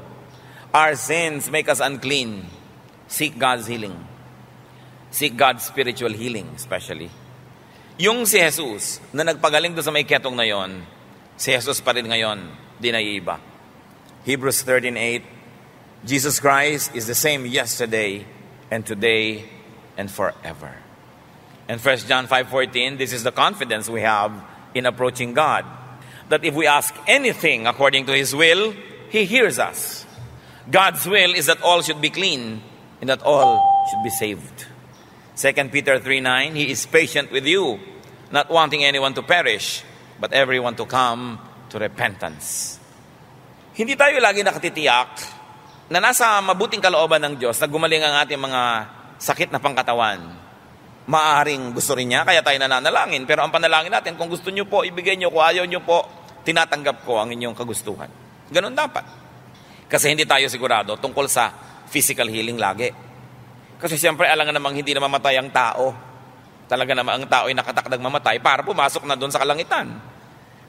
Our sins make us unclean. Seek God's healing. Seek God's spiritual healing, especially. Yung si Jesus, na nagpagaling doon sa may ketong na yon, si Jesus pa rin ngayon, di naiiba. Hebrews 13:8, Jesus Christ is the same yesterday and today and forever. And 1 John 5:14, this is the confidence we have in approaching God, that if we ask anything according to His will, He hears us. God's will is that all should be clean and that all should be saved. 2 Peter 3:9, He is patient with you, not wanting anyone to perish, but everyone to come to repentance. Hindi tayo lagi nakatitiyak na nasa mabuting kalooban ng Diyos na gumaling ang ating mga sakit na pangkatawan. Maaaring gusto rin niya, kaya tayo nananalangin. Pero ang panalangin natin, kung gusto niyo po, ibigay niyo. Kung ayaw niyo po, tinatanggap ko ang inyong kagustuhan. Ganun dapat. Kasi hindi tayo sigurado tungkol sa physical healing lagi. Kasi siyempre, alangan namang hindi na mamatay ang tao. Talaga naman ang tao ay nakatakdang mamatay para pumasok na doon sa kalangitan.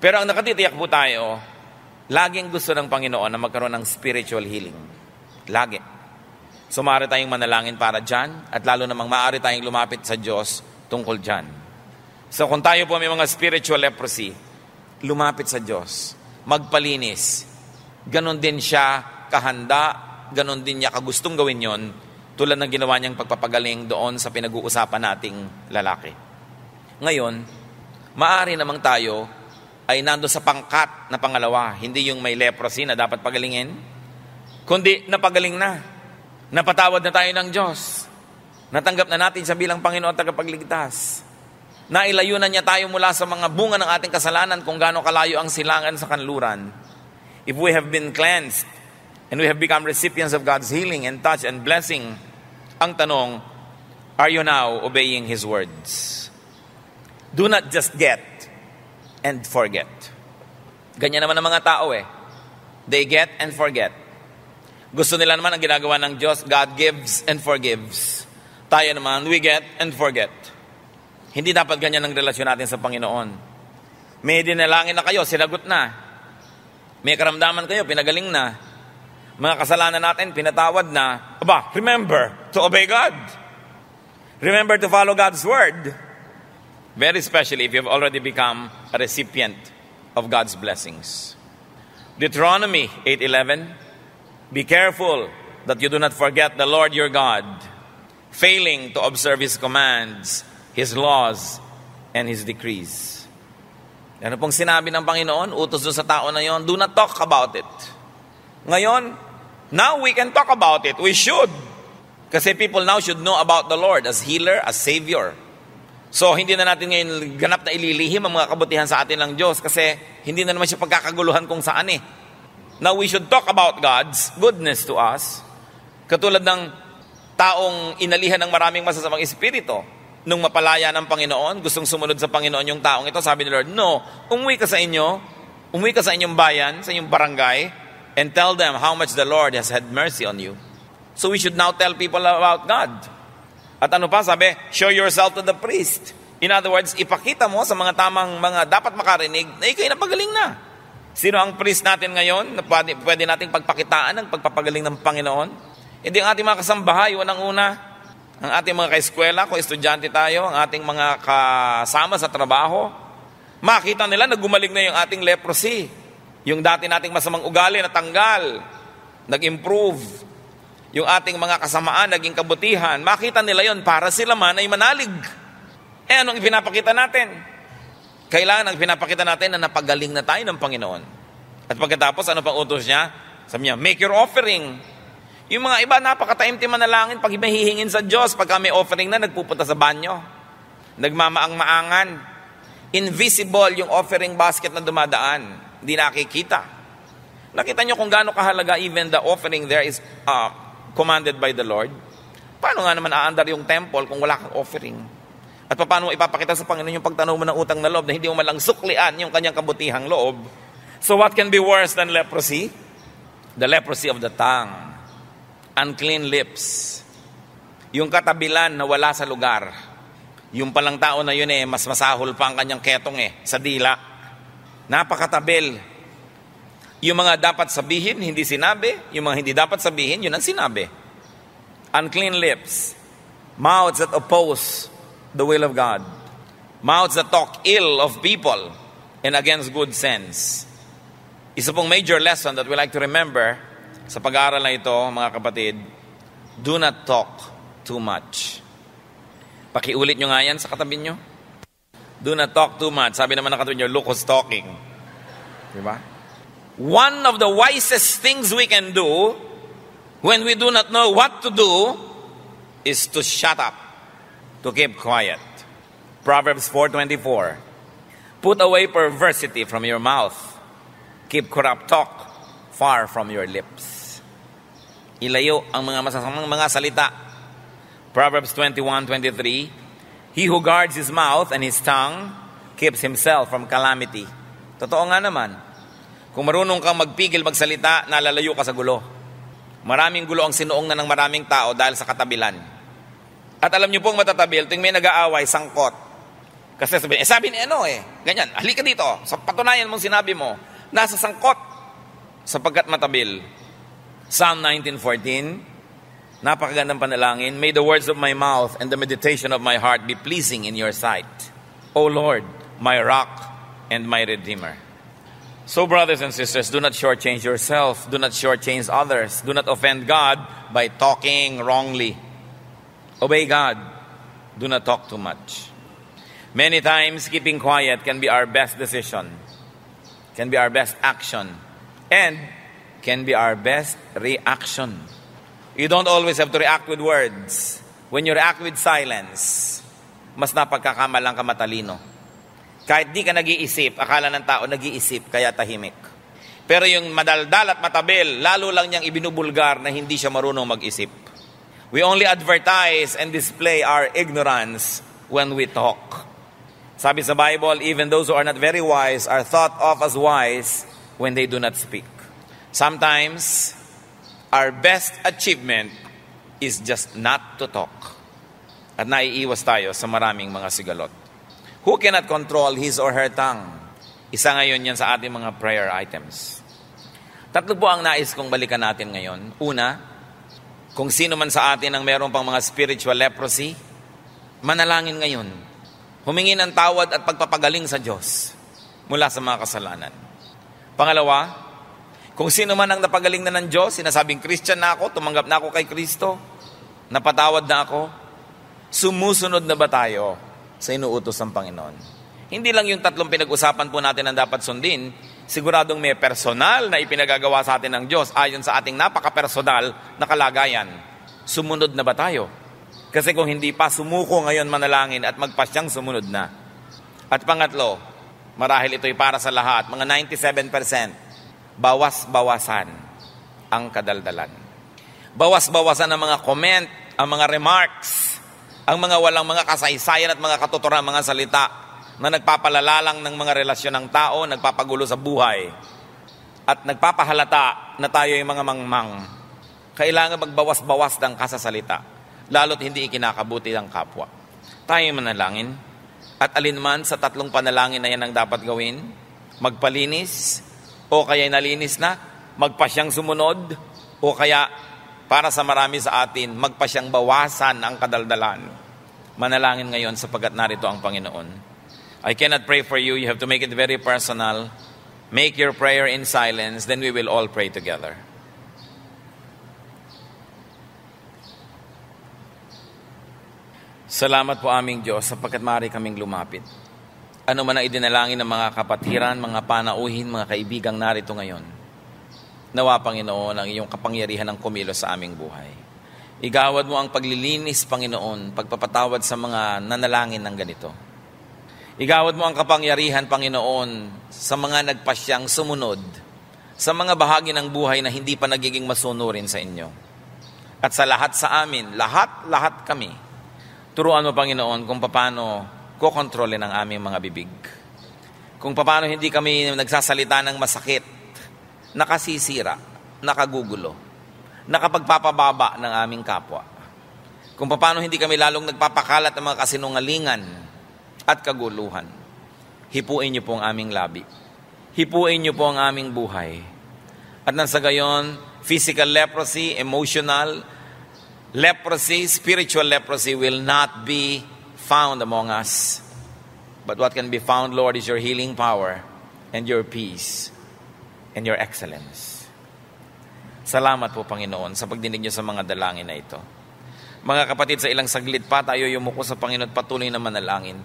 Pero ang nakatitiyak po tayo, laging gusto ng Panginoon na magkaroon ng spiritual healing. Lagi. So maaari tayong manalangin para dyan, at lalo namang maaari tayong lumapit sa Diyos tungkol dyan. So kung tayo po may mga spiritual leprosy, lumapit sa Diyos, magpalinis. Ganon din siya kahanda, ganon din niya kagustong gawin yon, tulad ng ginawa niyang pagpapagaling doon sa pinag-uusapan nating lalaki. Ngayon, maaari namang tayo ay nando sa pangkat na pangalawa, hindi yung may leprosy na dapat pagalingin, kundi napagaling na. Napatawad na tayo ng Diyos. Natanggap na natin siya bilang Panginoon at tagapagligtas. Nailayo na niya tayo mula sa mga bunga ng ating kasalanan kung gaano kalayo ang silangan sa kanluran. If we have been cleansed and we have become recipients of God's healing and touch and blessing, ang tanong, are you now obeying His words? Do not just get and forget. Ganyan naman ang mga tao eh. They get and forget. Gusto nila naman ang ginagawa ng Diyos, God gives and forgives. Tayo naman, we get and forget. Hindi dapat ganyan ang relasyon natin sa Panginoon. May dinalangin na kayo, sinagot na. May karamdaman kayo, pinagaling na. Mga kasalanan natin, pinatawad na. Aba, remember to obey God. Remember to follow God's word. Very especially if you've already become a recipient of God's blessings. Deuteronomy 8:11, be careful that you do not forget the Lord your God, failing to observe His commands, His laws, and His decrees. Ano pong sinabi ng Panginoon? Utos doon sa tao na yon, do not talk about it. Ngayon, now we can talk about it. We should. Kasi people now should know about the Lord as healer, as Savior. So, hindi na natin ngayon ganap na ililihim ang mga kabutihan sa atin ng Diyos kasi hindi na naman siya pagkakaguluhan kung saan eh. Now, we should talk about God's goodness to us. Katulad ng taong inalihan ng maraming masasamang espiritu. Nung mapalaya ng Panginoon, gustong sumunod sa Panginoon yung taong ito, sabi ni Lord, no, umuwi ka sa inyong bayan, sa inyong barangay, and tell them how much the Lord has had mercy on you. So we should now tell people about God. At ano pa, sabi, show yourself to the priest. In other words, ipakita mo sa mga tamang mga dapat makarinig na ikaw'y napagaling na. Sino ang priest natin ngayon na pwede nating pagpakitaan ng pagpapagaling ng Panginoon? Hindi ang ating mga kasambahay, unang-una. Ang ating mga kaeskwela, kung estudyante tayo, ang ating mga kasama sa trabaho, makita nila na gumaling na yung ating leprosy. Yung dati nating masamang ugali na tanggal, nag-improve. Yung ating mga kasamaan, naging kabutihan. Makita nila yon para sila man ay manalig. Anong ipinapakita natin? Kailangan ang pinapakita natin na napagaling na tayo ng Panginoon. At pagkatapos, ano pang utos niya? Sabi niya, make your offering. Yung mga iba, napakataimtim manalangin pag mahihingin sa Diyos. Pagka may offering na, nagpupunta sa banyo. Nagmamaang-maangan. Invisible yung offering basket na dumadaan. Hindi nakikita. Nakita nyo kung gaano kahalaga even the offering there is commanded by the Lord. Paano nga naman aandar yung temple kung wala kang offering? At paano mo ipapakita sa Panginoon yung pagtanaw mo ng utang na loob na hindi mo malang suklian yung kanyang kabutihang loob? So what can be worse than leprosy? The leprosy of the tongue. Unclean lips. Yung katabilan na wala sa lugar. Yung palang tao na yun mas masahol pa ang kanyang ketong sa dila. Napakatabil. Yung mga dapat sabihin, hindi sinabi. Yung mga hindi dapat sabihin, yun ang sinabi. Unclean lips. Mouths that oppose the will of God. Mouths that talk ill of people and against good sense. Isa pong major lesson that we like to remember sa pag-aaral na ito, mga kapatid, do not talk too much. Pakiulit nyo nga yan sa katabi nyo. Do not talk too much. Sabi naman ng katabi nyo, look who's talking. Diba? One of the wisest things we can do when we do not know what to do is to shut up, to keep quiet. Proverbs 4:24. Put away perversity from your mouth. Keep corrupt talk far from your lips. Ilayo ang mga masasamang mga salita. Proverbs 21:23. He who guards his mouth and his tongue keeps himself from calamity. Totoo nga naman. Kung marunong kang magpigil magsalita, nalalayo ka sa gulo. Maraming gulo ang sinuong na ng maraming tao dahil sa katabilan. At alam niyo pong matatabil, tuwing may nag-aaway, sangkot. Kasi sabi ni ganyan, halika dito, sa patunayan mong sinabi mo, nasa sangkot, sapagkat matabil. Psalm 19:14, napakagandang panalangin, may the words of my mouth and the meditation of my heart be pleasing in your sight, O Lord, my rock and my redeemer. So brothers and sisters, do not shortchange yourself, do not shortchange others, do not offend God by talking wrongly. Obey God, do not talk too much. Many times, keeping quiet can be our best decision, can be our best action, and can be our best reaction. You don't always have to react with words. When you react with silence, mas napagkakamalang ka matalino. Kahit di ka nag-iisip, akala ng tao nag-iisip, kaya tahimik. Pero yung madaldal at matabil, lalo lang niyang ibinubulgar na hindi siya marunong mag-isip. We only advertise and display our ignorance when we talk. Sabi sa Bible, even those who are not very wise are thought of as wise when they do not speak. Sometimes, our best achievement is just not to talk. At naiiwas tayo sa maraming mga sigalot. Who cannot control his or her tongue? Isa ngayon yan sa ating mga prayer items. Tatlo po ang nais kong balikan natin ngayon. Una, kung sino man sa atin ang meron pang mga spiritual leprosy, manalangin ngayon. Humingi ng tawad at pagpapagaling sa Diyos mula sa mga kasalanan. Pangalawa, kung sino man ang napagaling na ng Diyos, sinasabing Christian na ako, tumanggap na ako kay Kristo, napatawad na ako, sumusunod na ba tayo sa inuutos ng Panginoon? Hindi lang yung tatlong pinag-usapan po natin ang dapat sundin, siguradong may personal na ipinagagawa sa atin ng Diyos ayon sa ating napaka-personal na kalagayan. Sumunod na ba tayo? Kasi kung hindi pa, sumuko ngayon manalangin at magpasyang sumunod na. At pangatlo, marahil ito'y para sa lahat, mga 97%, bawas-bawasan ang kadaldalan. Bawas-bawasan ang mga comment, ang mga remarks, ang mga walang mga kasaysayan at mga katuturan, mga salita na nagpapalala lang ng mga relasyon ng tao, nagpapagulo sa buhay, at nagpapahalata na tayo yung mga mangmang. Kailangan magbawas-bawas ng kasasalita, lalo't hindi ikinakabuti ng kapwa. Tayo manalangin, at alinman sa tatlong panalangin na yan ang dapat gawin, magpalinis, o kaya nalinis na, magpasyang sumunod, o kaya para sa marami sa atin, magpasyang bawasan ang kadaldalan. Manalangin ngayon sapagkat narito ang Panginoon. I cannot pray for you. You have to make it very personal. Make your prayer in silence, then we will all pray together. Salamat po aming Diyos sapagkat maaari kaming lumapit. Ano man ang idinalangin ng mga kapatiran, mga panauhin, mga kaibigang narito ngayon. Nawa, Panginoon, ang iyong kapangyarihan ng kumilos sa aming buhay. Igawad mo ang paglilinis, Panginoon, pagpapatawad sa mga nanalangin ng ganito. Igawad mo ang kapangyarihan, Panginoon, sa mga nagpasyang sumunod, sa mga bahagi ng buhay na hindi pa nagiging masunurin sa inyo. At sa lahat sa amin, lahat kami, turuan mo, Panginoon, kung paano kokontrolin ang aming mga bibig. Kung paano hindi kami nagsasalita ng masakit, nakasisira, nakagugulo, nakapagpapababa ng aming kapwa. Kung paano hindi kami lalong nagpapakalat ng mga kasinungalingan at kaguluhan. Hipuin niyo po ang aming labi. Hipuin niyo po ang aming buhay. At nang sa gayon, physical leprosy, emotional leprosy, spiritual leprosy will not be found among us. But what can be found, Lord, is your healing power and your peace and your excellence. Salamat po, Panginoon, sa pagdinig niyo sa mga dalangin na ito. Mga kapatid, sa ilang saglit pa, tayo yumuko sa Panginoon at patuloy na manalangin.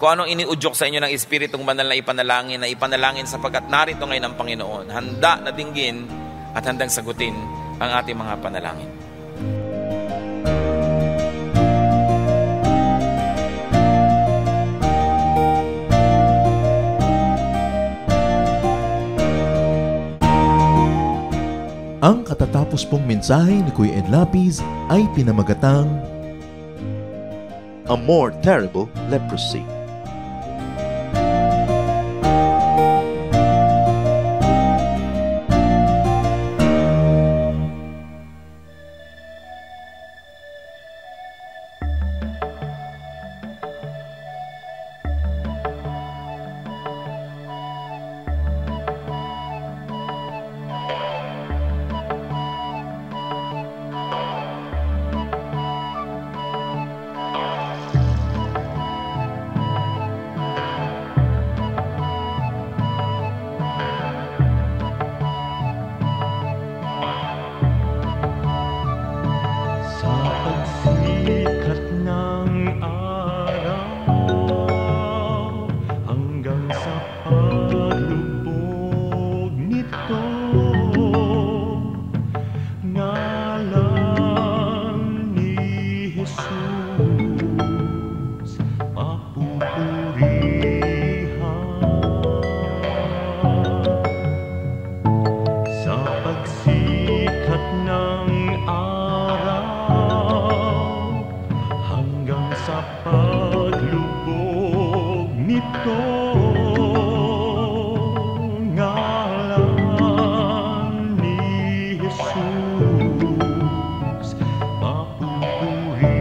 Kung anong iniudyok sa inyo ng Espiritong Banal na ipanalangin sapagkat narito ngayon ang Panginoon, handa na dinggin at handang sagutin ang ating mga panalangin. Ang katatapos pong mensahe ni Kuya Ed Lapiz ay pinamagatang A More Terrible Leprosy. pagsikat ng araw hanggang sa paglubog nito, ngalan ni Jesus papupurihan.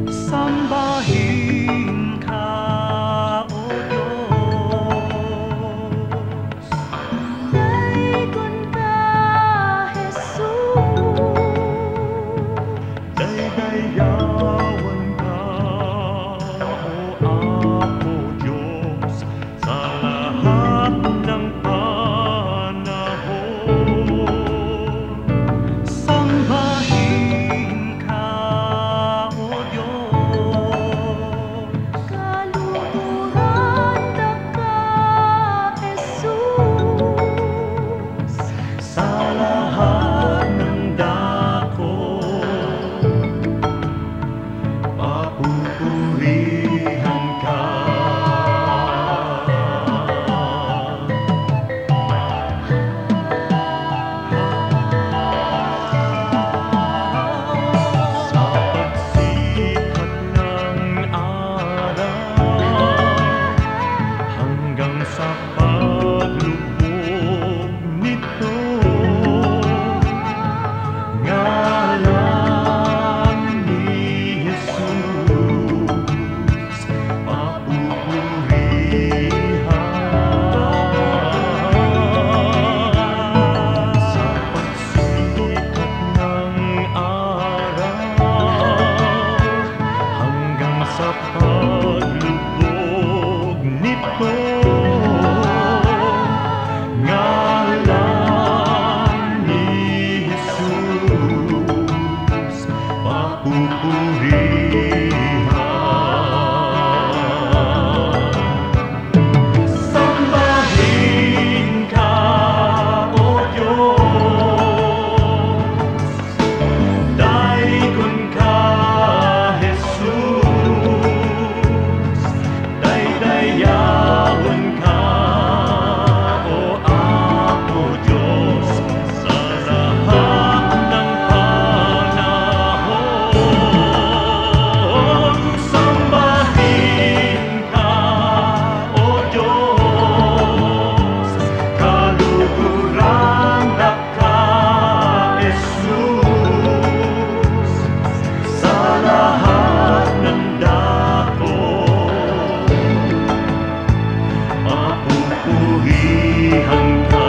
Sambahin ka, O Diyos, Daikon ka, Jesus. daydayawan ka, O Apo Diyos, sa lahat ng panahon. Sambahin ka, O Diyos, Kaluhuran ka, Jesus. sa lahat ng dako, papupurihan ka. Sa pagsikat ng araw hanggang sa paglubog nito, ngalan ni Jesus papupurihan. Sa pagsikat ng araw hanggang sa paglubog nito, ngalan ni Jesus papupurihan. Sambahin ka, O Diyos, daikon ka, Jesus, daydayawan ka, O Apo Diyos, sa lahat ng panahon. Sambahin ka, O Diyos, kaluhuran ka, Jesus, sa lahat ng dako, papupurihan ka.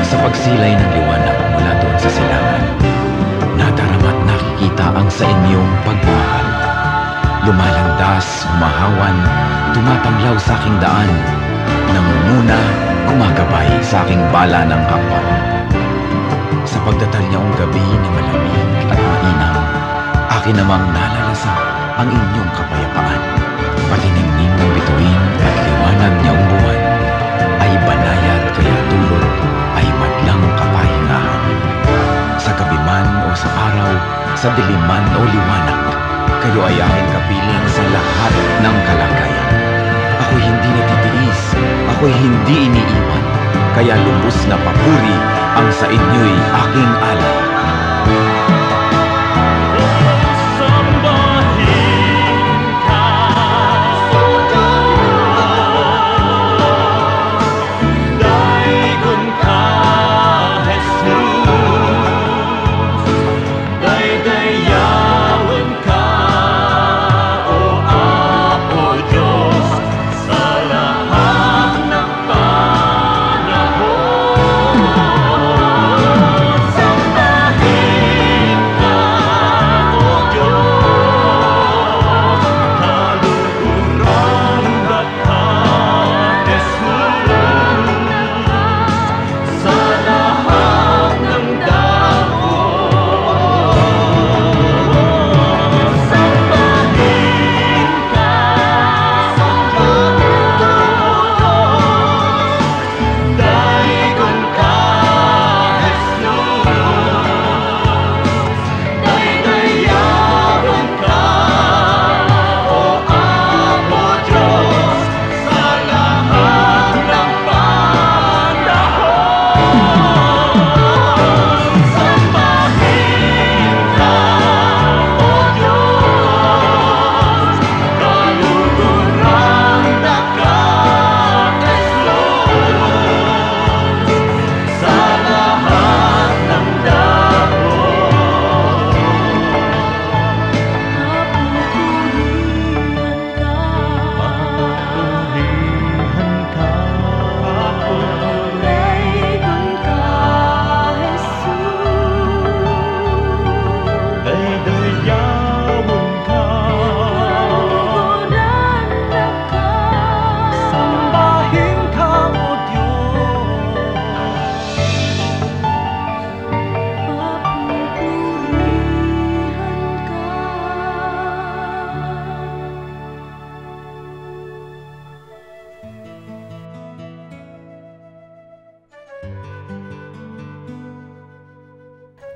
Sa pagsilay ng liwanag mula doon sa silangan, nadarama't nakikita ang sa inyong pagmamahal. Lumalandas, humahawan, tumatanglaw sa aking daan, nangunguna, gumagabay sa aking bala ng hakbang. Sa pagdatalyaong gabi na malamig at mainam, akin namang nalalasap ang inyong kapayapaan. Pati ningning ng bituin at liwanag niyang buwan ay banayad kaya dulot ay madlang kapahingahan. Sa gabi man o sa araw, sa dilim man o liwanag, kayo ay aking kapiling sa lahat ng kalagayan. Ako'y hindi natitiis, ako'y hindi iniiwan, kaya lubos na papuri ang sa inyo'y aking alay. Sambahin ka, O Diyos, daikon ka, Jesus, daydayawan ka, O Apo Diyos, sa lahat ng panahon. Sambahin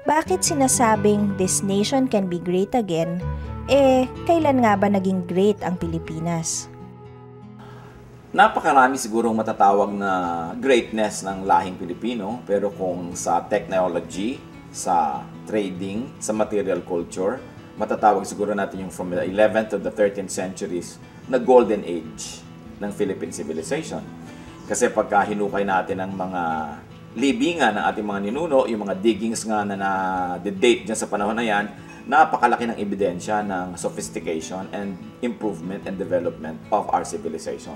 Bakit sinasabing this nation can be great again? Kailan nga ba naging great ang Pilipinas? Napakarami sigurong matatawag na greatness ng lahing Pilipino, pero kung sa technology, sa trading, sa material culture, matatawag siguro natin yung from the 11th to the 13th centuries na golden age ng Philippine civilization. Kasi pagka hinukay natin ang mga libingan ng ating mga ninuno, yung mga diggings nga na na-date dyan sa panahon na yan, napakalaki ng ebidensya ng sophistication and improvement and development of our civilization.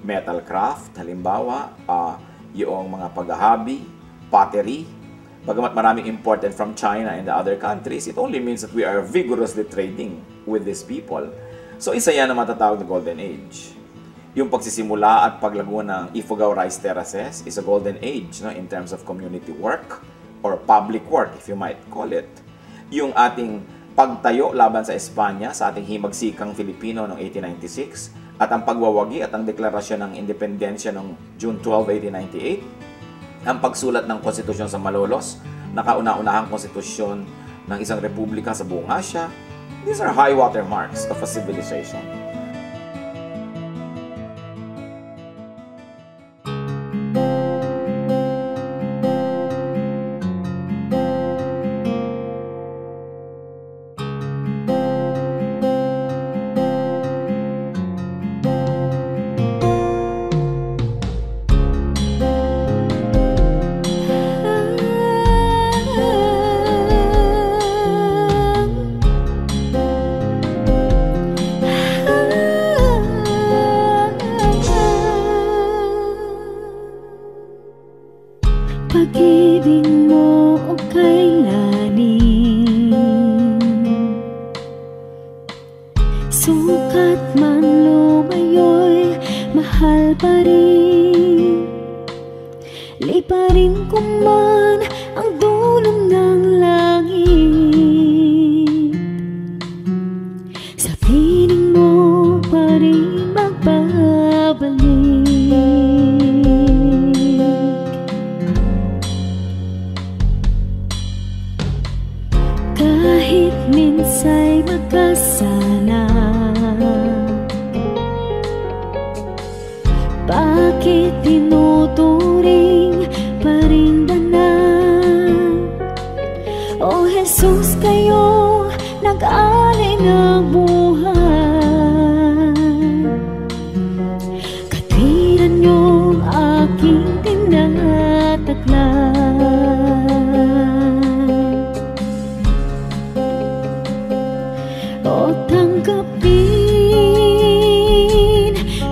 Metal craft, halimbawa, yung mga paghahabi, pottery, bagamat maraming imported from China and the other countries, it only means that we are vigorously trading with these people. So isa yan na matatawag na golden age. Yung pagsisimula at paglago ng Ifugao Rice Terraces is a golden age, no, in terms of community work or public work, if you might call it. Yung ating pagtayo laban sa Espanya, sa ating himagsikang Filipino noong 1896, at ang pagwawagi at ang deklarasyon ng independensya noong June 12, 1898, ang pagsulat ng konstitusyon sa Malolos, nakauna-unahang konstitusyon ng isang republika sa buong Asya. These are high water marks of a civilization. Pag-ibig mo o kailanin, sukat man lumayo'y mahal pa rin. Liparin ko man ang dulong ng langit, sa piling mo pa rin magbabalik. Kahit minsa'y magkasala, bakit tinuturing pa rin danan? O Jesus, kayo nag-alay ng buhay, katwiran niyong aking tinataglan. O tanggapin,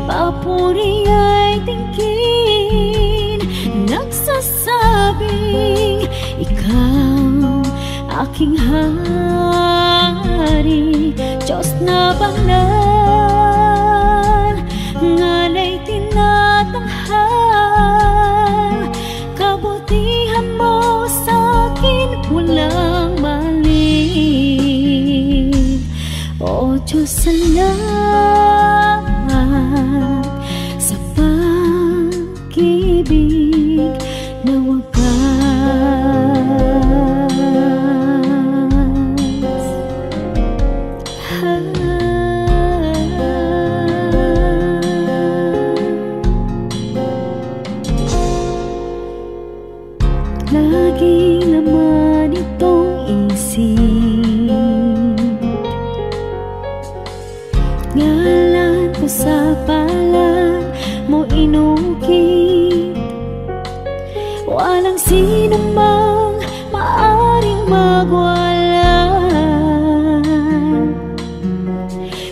papuri ay tingin, nagsasabing ikaw aking hari, Diyos na banal, ngalay tinatanghal, kabutihan mo sa'kin walang mali. O Diyos, salamat sa pag-ibig na wagas. Laging laman itong isip, ngalan ko sa palad mo inukit. Walang sino mang maaring magwalan,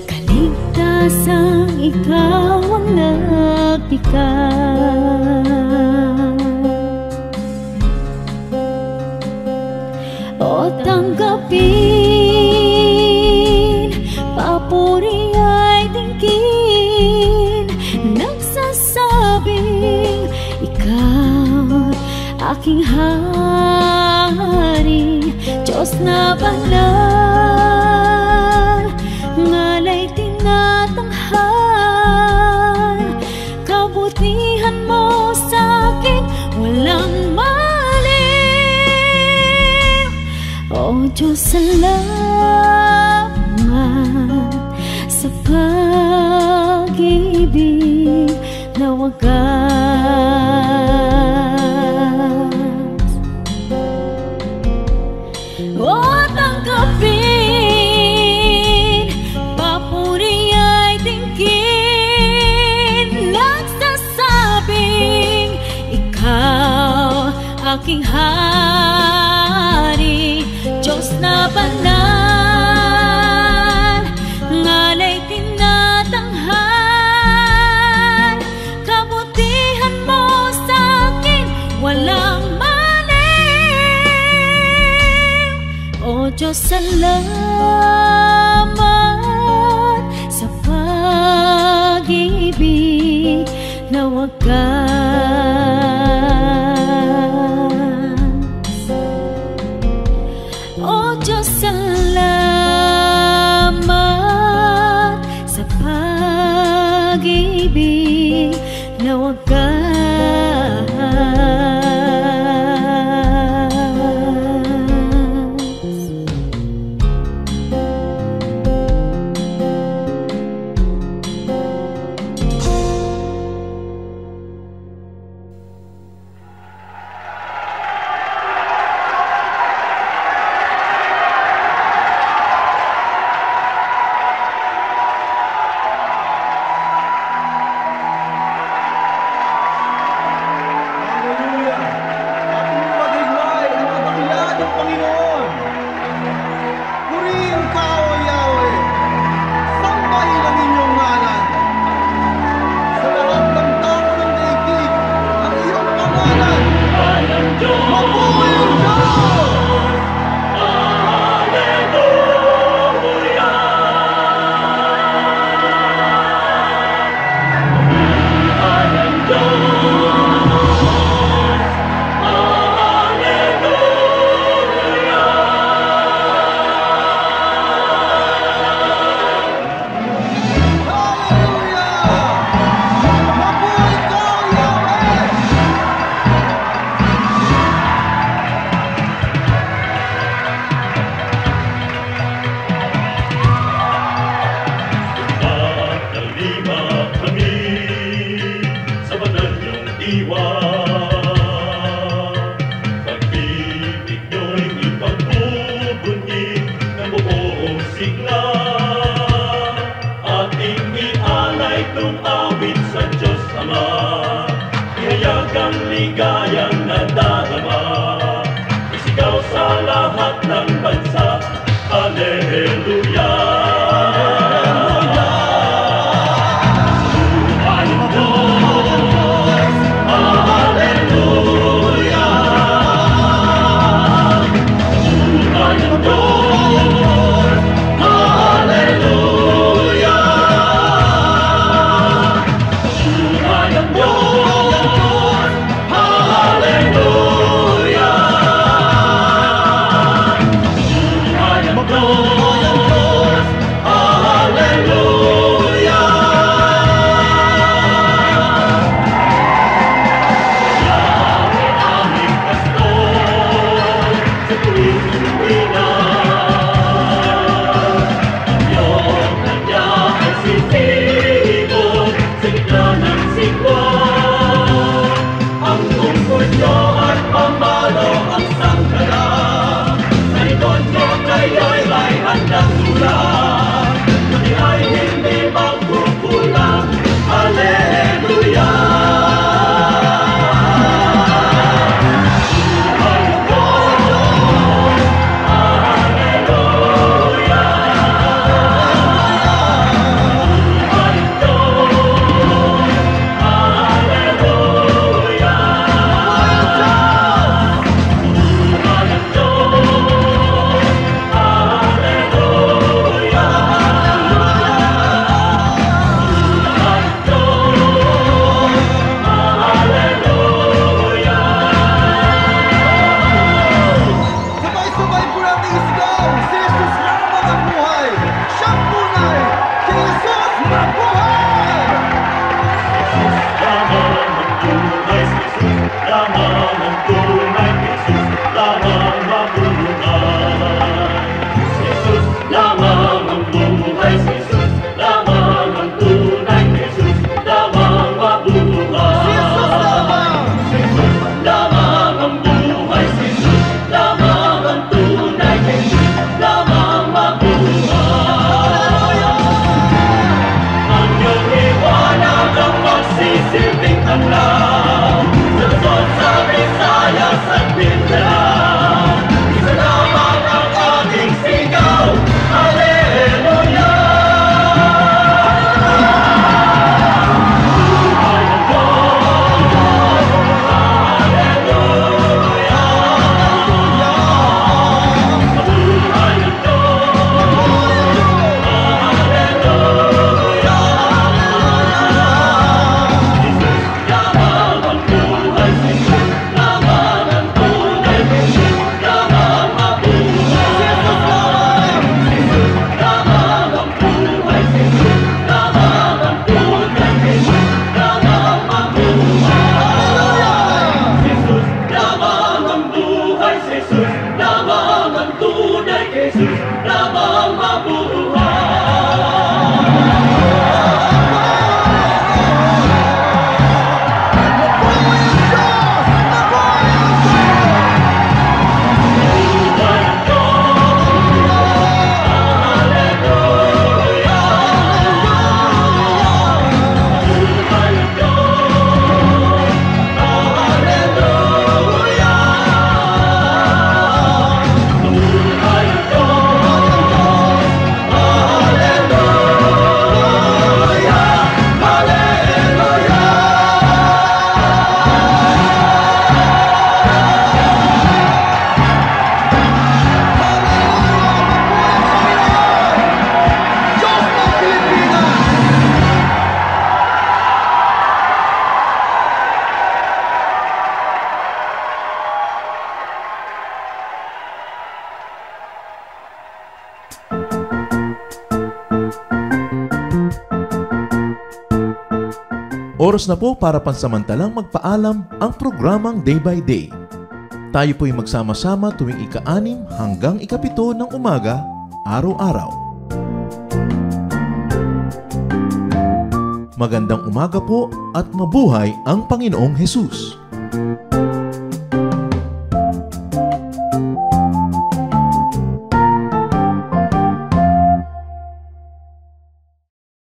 kaligtasang ikaw ang nagpikat. O tanggapin, papuri ay tingin, nagsasabing ikaw aking hari, Diyos na banal, ngalay tinatanghal, kabutihan mo sa'kin walang mali. Diyos, salamat sa pag-ibig na wagas. O tanggapin, papuri ay tingin, nagsasabing ikaw aking hari, Diyos na banal, ngalay tinatanghal, kabutihan mo sa'kin walang maling. O Diyos, salamat sa pag-ibig na wagas. O Diyos, salamat sa pag-ibig na wagas. Oras na po para pansamantalang magpaalam ang programang Day by Day. Tayo po'y magsama-sama tuwing ika-6 hanggang ika-7 ng umaga, araw-araw. Magandang umaga po at mabuhay ang Panginoong Hesus!